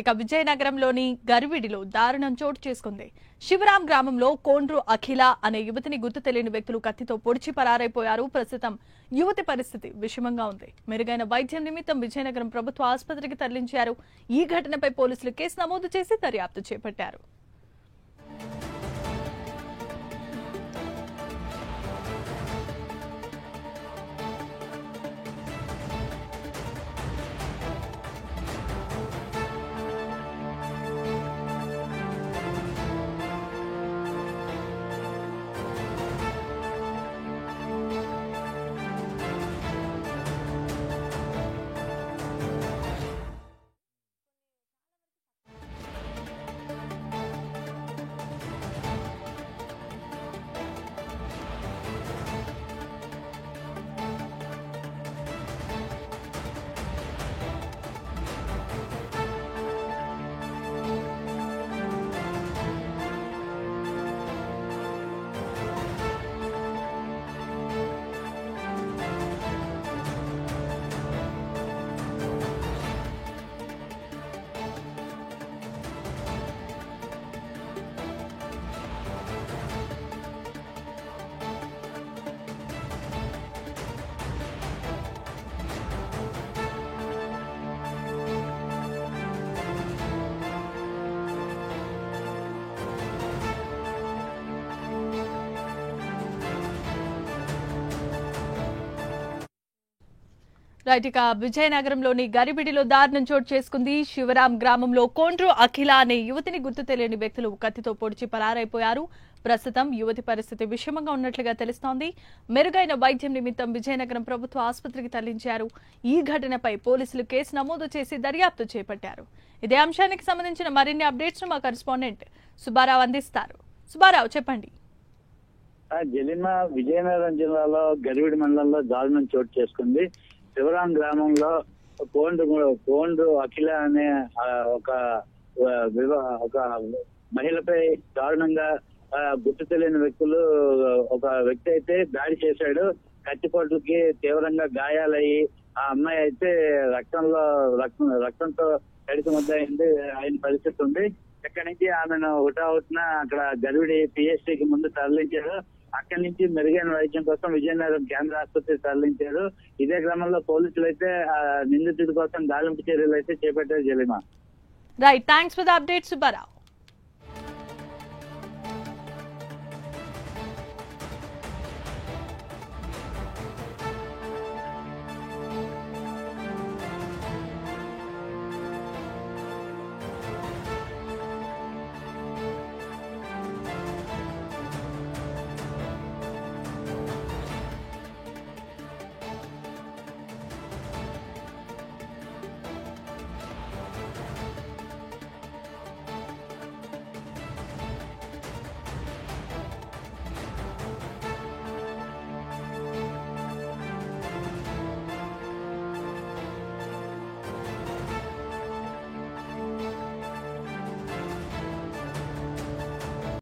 ఇక విజయనగరంలోని గరివిడిలో దారుణం చోటు చేసుకుంది. శివరాం గ్రామంలో కోండ్రు అఖిల అనే యువతిని గుర్తు తెలియని వ్యక్తులు కత్తితో పొడిచి పరారైపోయారు. ప్రస్తుతం యువతి పరిస్థితి విషమంగా ఉంది. మెరుగైన వైద్యం నిమిత్తం విజయనగరం ప్రభుత్వ ఆసుపత్రికి తరలించారు. ఈ ఘటనపై పోలీసులు కేసు నమోదు చేసి దర్యాప్తు చేపట్టారు. రైట్, ఇక విజయనగరంలోని గరిబిడిలో దారుణం చోటు చేసుకుంది. శివరాం గ్రామంలో కోండ్రు అఖిల అనే యువతిని గుర్తు తెలియని వ్యక్తులు కత్తితో పొడిచి పరారైపోయారు. ప్రస్తుతం యువతి పరిస్థితి విషమంగా ఉన్నట్లుగా తెలుస్తోంది. మెరుగైన వైద్యం నిమిత్తం విజయనగరం ప్రభుత్వ ఆసుపత్రికి తరలించారు. ఈ ఘటనపై పోలీసులు కేసు నమోదు చేసి దర్యాప్తు చేపట్టారు. ఇదే అంశానికి సంబంధించిన మరిన్ని అప్డేట్స్ మా కరెస్పాండెంట్ సుబ్బారావు అందిస్తారు. సుబ్బారావు, చెప్పండి. జలిమా విజయనగరం జిల్లాలో గరివిడి మండలంలో దారుణం చోటు చేసుకుంది. శివరాం గ్రామంలో కోండ్రు అఖిల అనే ఒక మహిళపై దారుణంగా గుర్తు తెలియని వ్యక్తులు ఒక వ్యక్తి అయితే దాడి చేశాడు. కత్తిపోట్లకి తీవ్రంగా గాయాలయ్యి ఆ అమ్మాయి అయితే రక్తంతో తడిసి ముద్దయింది. ఆయన పరిస్థితి ఉంది. ఇక్కడి నుంచి ఆమెను హుటాహుటిన అక్కడ గరివిడి పిఎస్టీకి ముందు తరలించారు. అక్కడి నుంచి మెరుగైన వైద్యం కోసం విజయనగరం కేంద్ర ఆసుపత్రికి తరలించారు. ఇదే క్రమంలో పోలీసులు అయితే నిందితుడి కోసం గాలింపు చర్యలు అయితే చేపట్టారు. జలిమా. Right, thanks for the update Subbarao.